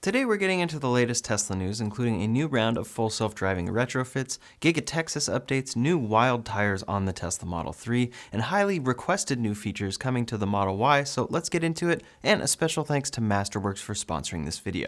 Today we're getting into the latest Tesla news, including a new round of full self-driving retrofits, Giga Texas updates, new wild tires on the Tesla Model 3, and highly requested new features coming to the Model Y, so let's get into it, and a special thanks to Masterworks for sponsoring this video.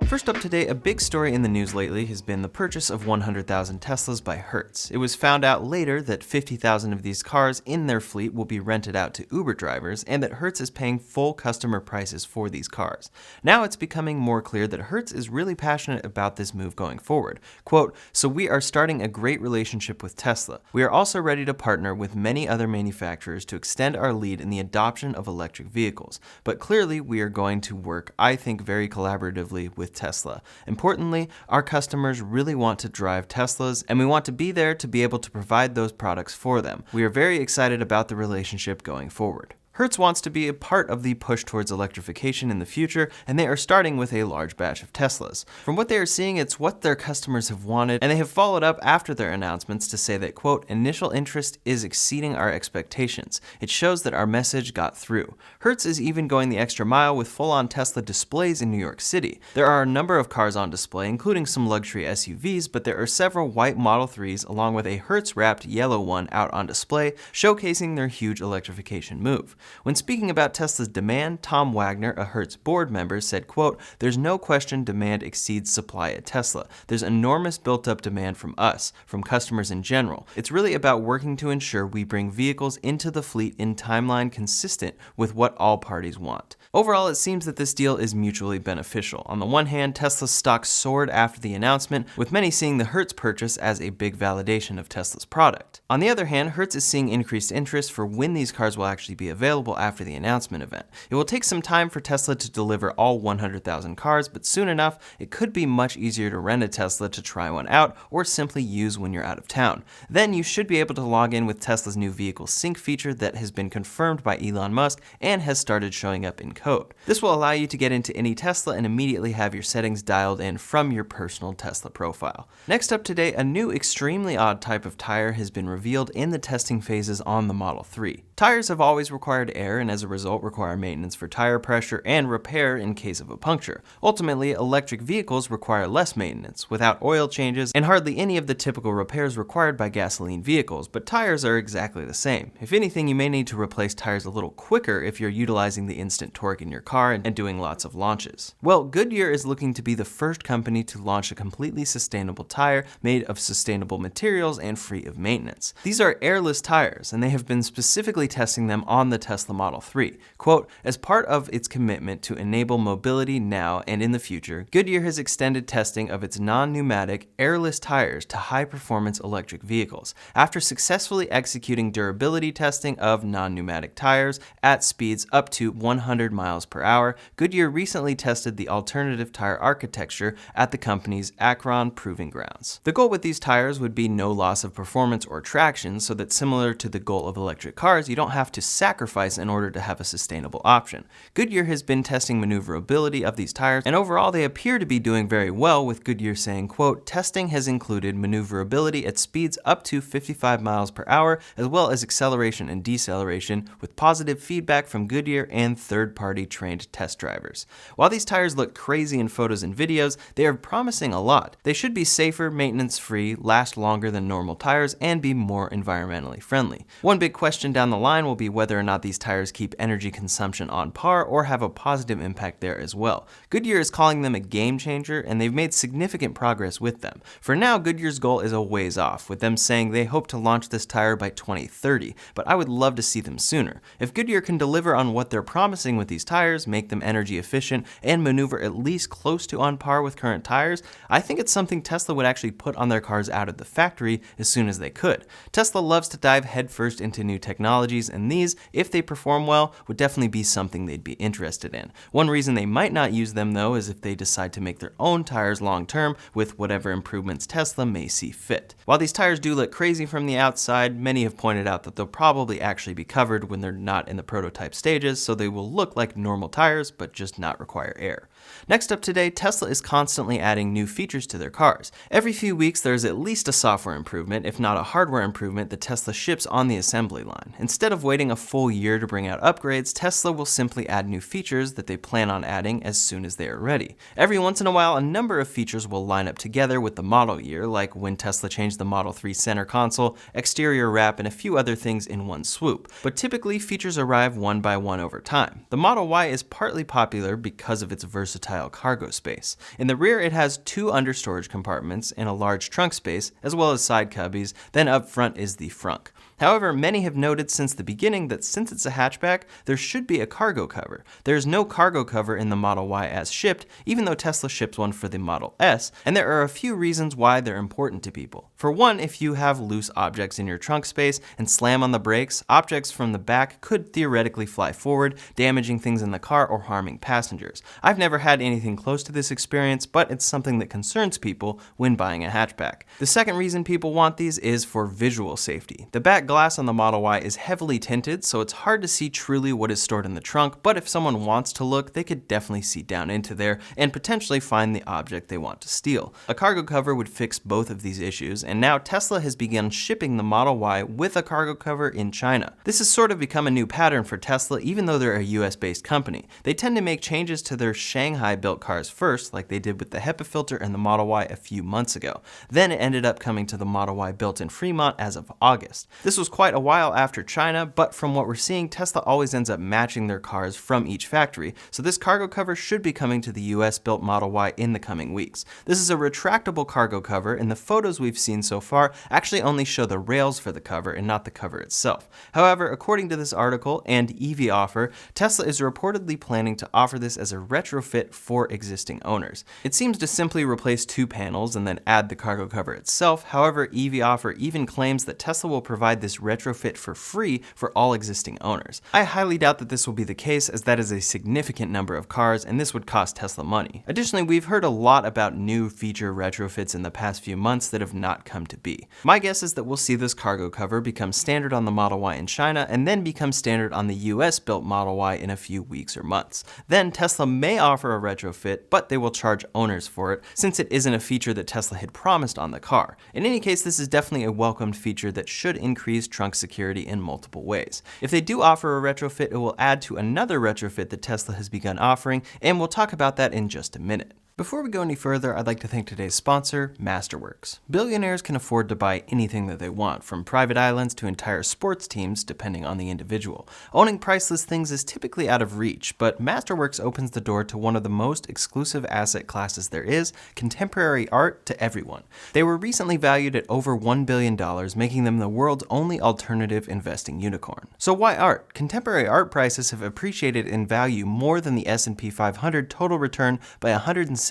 First up today, a big story in the news lately has been the purchase of 100,000 Teslas by Hertz. It was found out later that 50,000 of these cars in their fleet will be rented out to Uber drivers, and that Hertz is paying full customer prices for these cars. Now it's becoming more clear that Hertz is really passionate about this move going forward. Quote, "So we are starting a great relationship with Tesla. We are also ready to partner with many other manufacturers to extend our lead in the adoption of electric vehicles. But clearly we are going to work, I think, very collaboratively with Tesla. Importantly, our customers really want to drive Teslas, and we want to be there to be able to provide those products for them. We are very excited about the relationship going forward." Hertz wants to be a part of the push towards electrification in the future, and they are starting with a large batch of Teslas. From what they are seeing, it's what their customers have wanted, and they have followed up after their announcements to say that, quote, "Initial interest is exceeding our expectations. It shows that our message got through." Hertz is even going the extra mile with full-on Tesla displays in New York City. There are a number of cars on display, including some luxury SUVs, but there are several white Model 3s along with a Hertz-wrapped yellow one out on display, showcasing their huge electrification move. When speaking about Tesla's demand, Tom Wagner, a Hertz board member, said, quote, "There's no question demand exceeds supply at Tesla. There's enormous built-up demand from us, from customers in general. It's really about working to ensure we bring vehicles into the fleet in timeline consistent with what all parties want." Overall, it seems that this deal is mutually beneficial. On the one hand, Tesla's stock soared after the announcement, with many seeing the Hertz purchase as a big validation of Tesla's product. On the other hand, Hertz is seeing increased interest for when these cars will actually be available after the announcement event. It will take some time for Tesla to deliver all 100,000 cars, but soon enough, it could be much easier to rent a Tesla to try one out, or simply use when you're out of town. Then you should be able to log in with Tesla's new vehicle sync feature that has been confirmed by Elon Musk and has started showing up in code. This will allow you to get into any Tesla and immediately have your settings dialed in from your personal Tesla profile. Next up today, a new extremely odd type of tire has been revealed in the testing phases on the Model 3. Tires have always required air and as a result require maintenance for tire pressure and repair in case of a puncture. Ultimately, electric vehicles require less maintenance, without oil changes and hardly any of the typical repairs required by gasoline vehicles, but tires are exactly the same. If anything, you may need to replace tires a little quicker if you're utilizing the instant torque in your car and doing lots of launches. Well, Goodyear is looking to be the first company to launch a completely sustainable tire made of sustainable materials and free of maintenance. These are airless tires, and they have been specifically testing them on the Tesla Model 3. Quote, "As part of its commitment to enable mobility now and in the future, Goodyear has extended testing of its non-pneumatic, airless tires to high-performance electric vehicles. After successfully executing durability testing of non-pneumatic tires at speeds up to 100 miles per hour, Goodyear recently tested the alternative tire architecture at the company's Akron Proving Grounds. The goal with these tires would be no loss of performance or traction, so that similar to the goal of electric cars, you don't have to sacrifice in order to have a sustainable option. Goodyear has been testing maneuverability of these tires, and overall they appear to be doing very well, with Goodyear saying, quote, "Testing has included maneuverability at speeds up to 55 miles per hour, as well as acceleration and deceleration, with positive feedback from Goodyear and third-party trained test drivers. While these tires look crazy in photos and videos, they are promising a lot. They should be safer, maintenance-free, last longer than normal tires, and be more environmentally friendly. One big question down the line will be whether or not these tires keep energy consumption on par or have a positive impact there as well. Goodyear is calling them a game changer, and they've made significant progress with them. For now, Goodyear's goal is a ways off, with them saying they hope to launch this tire by 2030, but I would love to see them sooner. If Goodyear can deliver on what they're promising with these tires, make them energy efficient, and maneuver at least close to on par with current tires, I think it's something Tesla would actually put on their cars out of the factory as soon as they could. Tesla loves to dive headfirst into new technologies, and these, if they perform well, would definitely be something they'd be interested in. One reason they might not use them, though, is if they decide to make their own tires long-term with whatever improvements Tesla may see fit. While these tires do look crazy from the outside, many have pointed out that they'll probably actually be covered when they're not in the prototype stages, so they will look like normal tires, but just not require air. Next up today, Tesla is constantly adding new features to their cars. Every few weeks, there's at least a software improvement, if not a hardware improvement, that Tesla ships on the assembly line. Instead Instead of waiting a full year to bring out upgrades, Tesla will simply add new features that they plan on adding as soon as they are ready. Every once in a while, a number of features will line up together with the model year, like when Tesla changed the Model 3 center console, exterior wrap, and a few other things in one swoop. But typically, features arrive one by one over time. The Model Y is partly popular because of its versatile cargo space. In the rear, it has 2 understorage compartments and a large trunk space, as well as side cubbies. Then up front is the frunk. However, many have noted since the beginning that since it's a hatchback, there should be a cargo cover. There is no cargo cover in the Model Y as shipped, even though Tesla ships one for the Model S, and there are a few reasons why they're important to people. For one, if you have loose objects in your trunk space and slam on the brakes, objects from the back could theoretically fly forward, damaging things in the car or harming passengers. I've never had anything close to this experience, but it's something that concerns people when buying a hatchback. The second reason people want these is for visual safety. The back glass on the Model Y is heavily tinted, so it's hard to see truly what is stored in the trunk, but if someone wants to look, they could definitely see down into there and potentially find the object they want to steal. A cargo cover would fix both of these issues, and now Tesla has begun shipping the Model Y with a cargo cover in China. This has sort of become a new pattern for Tesla, even though they're a US-based company. They tend to make changes to their Shanghai-built cars first, like they did with the HEPA filter and the Model Y a few months ago. Then it ended up coming to the Model Y built in Fremont as of August. This was quite a while after China, but from what we're seeing, Tesla always ends up matching their cars from each factory, so this cargo cover should be coming to the US-built Model Y in the coming weeks. This is a retractable cargo cover, and the photos we've seen so far actually only show the rails for the cover and not the cover itself. However, according to this article and EV Offer, Tesla is reportedly planning to offer this as a retrofit for existing owners. It seems to simply replace 2 panels and then add the cargo cover itself. However, EV Offer even claims that Tesla will provide this retrofit for free for all existing owners. I highly doubt that this will be the case, as that is a significant number of cars and this would cost Tesla money. Additionally, we've heard a lot about new feature retrofits in the past few months that have not come to be. My guess is that we'll see this cargo cover become standard on the Model Y in China and then become standard on the US built Model Y in a few weeks or months. Then Tesla may offer a retrofit, but they will charge owners for it, since it isn't a feature that Tesla had promised on the car. In any case, this is definitely a welcomed feature that should increase trunk security in multiple ways. If they do offer a retrofit, it will add to another retrofit that Tesla has begun offering, and we'll talk about that in just a minute. Before we go any further, I'd like to thank today's sponsor, Masterworks. Billionaires can afford to buy anything that they want, from private islands to entire sports teams, depending on the individual. Owning priceless things is typically out of reach, but Masterworks opens the door to one of the most exclusive asset classes there is, contemporary art, to everyone. They were recently valued at over $1 billion, making them the world's only alternative investing unicorn. So why art? Contemporary art prices have appreciated in value more than the S&P 500 total return by 174%.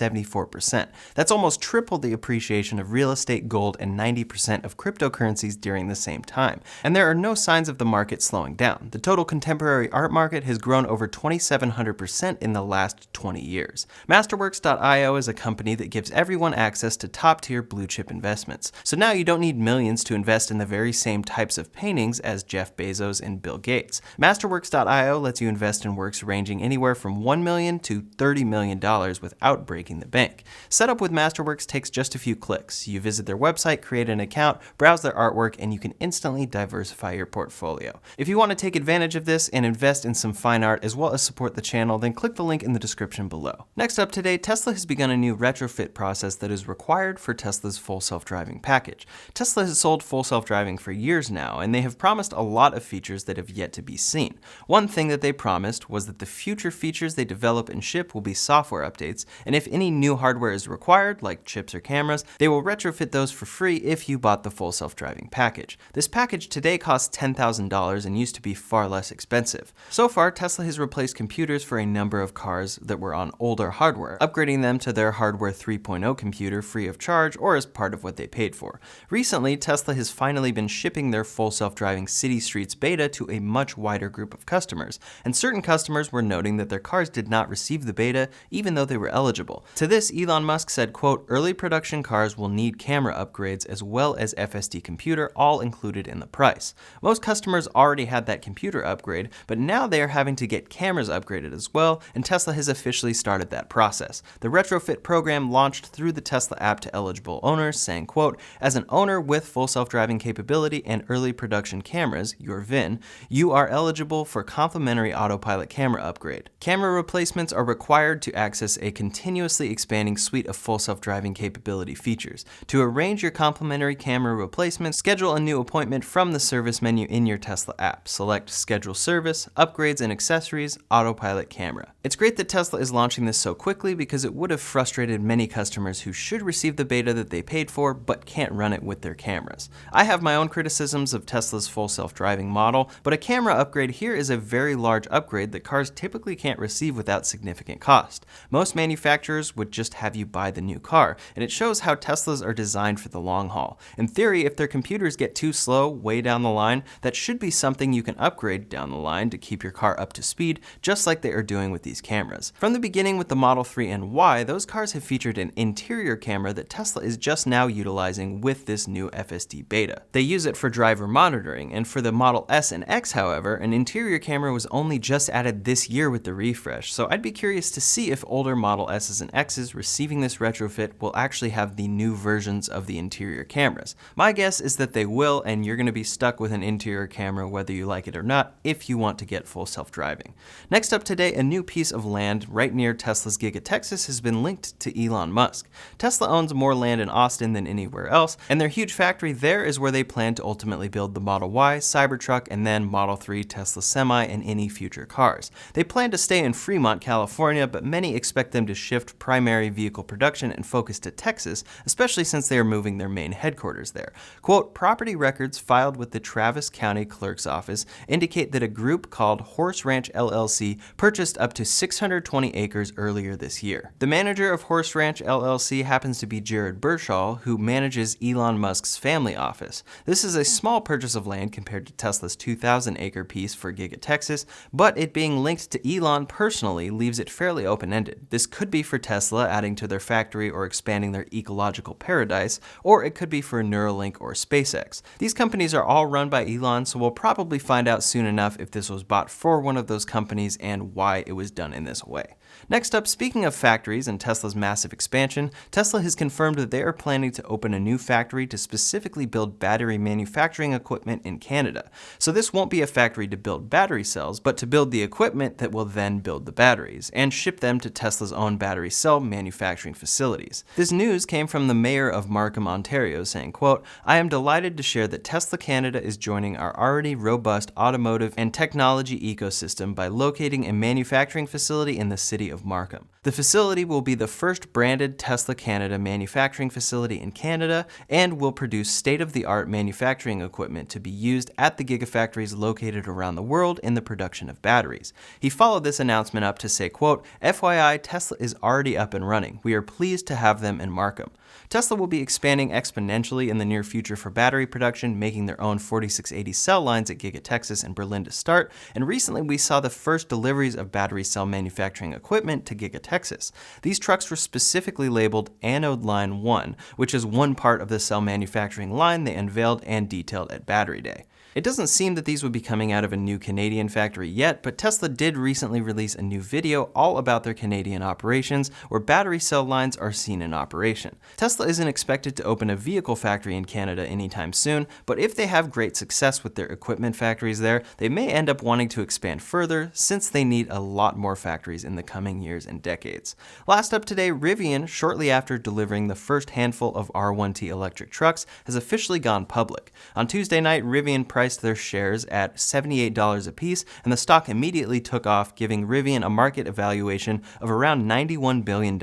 That's almost triple the appreciation of real estate, gold, and 90% of cryptocurrencies during the same time. And there are no signs of the market slowing down. The total contemporary art market has grown over 2,700% in the last 20 years. Masterworks.io is a company that gives everyone access to top-tier blue-chip investments. So now you don't need millions to invest in the very same types of paintings as Jeff Bezos and Bill Gates. Masterworks.io lets you invest in works ranging anywhere from $1 million to $30 million without breaking the bank. Setup with Masterworks takes just a few clicks. You visit their website, create an account, browse their artwork, and you can instantly diversify your portfolio. If you want to take advantage of this and invest in some fine art as well as support the channel, then click the link in the description below. Next up today, Tesla has begun a new retrofit process that is required for Tesla's full self-driving package. Tesla has sold full self-driving for years now, and they have promised a lot of features that have yet to be seen. One thing that they promised was that the future features they develop and ship will be software updates, and if any new hardware is required, like chips or cameras, they will retrofit those for free if you bought the full self-driving package. This package today costs $10,000 and used to be far less expensive. So far, Tesla has replaced computers for a number of cars that were on older hardware, upgrading them to their Hardware 3.0 computer free of charge or as part of what they paid for. Recently, Tesla has finally been shipping their full self-driving City Streets beta to a much wider group of customers, and certain customers were noting that their cars did not receive the beta even though they were eligible. To this, Elon Musk said, quote, "Early production cars will need camera upgrades as well as FSD computer, all included in the price. Most customers already had that computer upgrade, but now they are having to get cameras upgraded as well, and Tesla has officially started that process. The Retrofit program launched through the Tesla app to eligible owners, saying, quote, "As an owner with full self-driving capability and early production cameras, your VIN, you are eligible for complimentary autopilot camera upgrade. Camera replacements are required to access a continuously expanding suite of full self-driving capability features. To arrange your complimentary camera replacement, schedule a new appointment from the service menu in your Tesla app. Select Schedule Service, Upgrades and Accessories, Autopilot Camera." It's great that Tesla is launching this so quickly because it would have frustrated many customers who should receive the beta that they paid for but can't run it with their cameras. I have my own criticisms of Tesla's full self-driving model, but a camera upgrade here is a very large upgrade that cars typically can't receive without significant cost. Most manufacturers would just have you buy the new car, and it shows how Teslas are designed for the long haul. In theory, if their computers get too slow way down the line, that should be something you can upgrade down the line to keep your car up to speed, just like they are doing with these cameras. From the beginning with the Model 3 and Y, those cars have featured an interior camera that Tesla is just now utilizing with this new FSD beta. They use it for driver monitoring, and for the Model S and X, however, an interior camera was only just added this year with the refresh, so I'd be curious to see if older Model S's and X's receiving this retrofit will actually have the new versions of the interior cameras. My guess is that they will, and you're going to be stuck with an interior camera whether you like it or not if you want to get full self-driving. Next up today, a new piece of land right near Tesla's Giga, Texas has been linked to Elon Musk. Tesla owns more land in Austin than anywhere else, and their huge factory there is where they plan to ultimately build the Model Y, Cybertruck, and then Model 3, Tesla Semi, and any future cars. They plan to stay in Fremont, California, but many expect them to shift primary vehicle production and focus to Texas, especially since they are moving their main headquarters there. Quote, "Property records filed with the Travis County Clerk's Office indicate that a group called Horse Ranch LLC purchased up to 620 acres earlier this year." The manager of Horse Ranch LLC happens to be Jared Birchall, who manages Elon Musk's family office. This is a small purchase of land compared to Tesla's 2,000-acre piece for Giga, Texas, but it being linked to Elon personally leaves it fairly open-ended. This could be for Tesla adding to their factory or expanding their ecological paradise, or it could be for Neuralink or SpaceX. These companies are all run by Elon, so we'll probably find out soon enough if this was bought for one of those companies and why it was done in this way. Next up, speaking of factories and Tesla's massive expansion, Tesla has confirmed that they are planning to open a new factory to specifically build battery manufacturing equipment in Canada. So this won't be a factory to build battery cells, but to build the equipment that will then build the batteries and ship them to Tesla's own battery cell manufacturing facilities. This news came from the mayor of Markham, Ontario, saying, quote, "I am delighted to share that Tesla Canada is joining our already robust automotive and technology ecosystem by locating a manufacturing facility in the city of Markham. The facility will be the first branded Tesla Canada manufacturing facility in Canada and will produce state-of-the-art manufacturing equipment to be used at the Gigafactories located around the world in the production of batteries." He followed this announcement up to say, quote, "FYI, Tesla is already up and running. We are pleased to have them in Markham." Tesla will be expanding exponentially in the near future for battery production, making their own 4680 cell lines at Giga, Texas and Berlin to start, and recently we saw the first deliveries of battery cell manufacturing equipment to Giga, Texas. These trucks were specifically labeled Anode Line 1, which is one part of the cell manufacturing line they unveiled and detailed at Battery Day. It doesn't seem that these would be coming out of a new Canadian factory yet, but Tesla did recently release a new video all about their Canadian operations, where battery cell lines are seen in operation. Tesla isn't expected to open a vehicle factory in Canada anytime soon, but if they have great success with their equipment factories there, they may end up wanting to expand further, since they need a lot more factories in the coming years and decades. Last up today, Rivian, shortly after delivering the first handful of R1T electric trucks, has officially gone public. On Tuesday night, Rivian priced their shares at $78 a piece, and the stock immediately took off, giving Rivian a market evaluation of around $91 billion.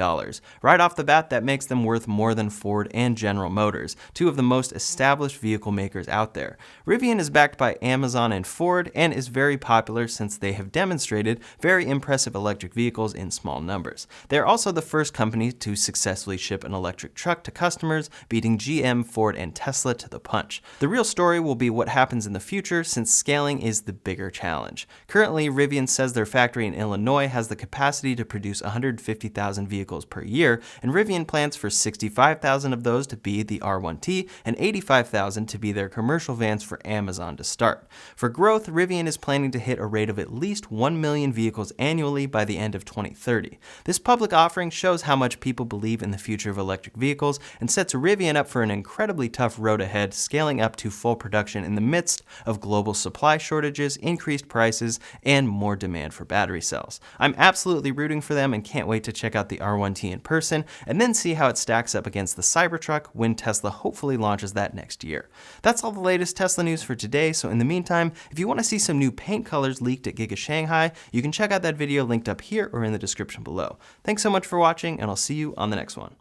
Right off the bat, that makes them worth more than Ford and General Motors, two of the most established vehicle makers out there. Rivian is backed by Amazon and Ford, and is very popular since they have demonstrated very impressive electric vehicles in small numbers. They are also the first company to successfully ship an electric truck to customers, beating GM, Ford, and Tesla to the punch. The real story will be what happens happens in the future, since scaling is the bigger challenge. Currently, Rivian says their factory in Illinois has the capacity to produce 150,000 vehicles per year, and Rivian plans for 65,000 of those to be the R1T and 85,000 to be their commercial vans for Amazon to start. For growth, Rivian is planning to hit a rate of at least 1 million vehicles annually by the end of 2030. This public offering shows how much people believe in the future of electric vehicles and sets Rivian up for an incredibly tough road ahead, scaling up to full production in the midst of global supply shortages, increased prices, and more demand for battery cells. I'm absolutely rooting for them and can't wait to check out the R1T in person and then see how it stacks up against the Cybertruck when Tesla hopefully launches that next year. That's all the latest Tesla news for today, so in the meantime, if you want to see some new paint colors leaked at Giga Shanghai, you can check out that video linked up here or in the description below. Thanks so much for watching, and I'll see you on the next one.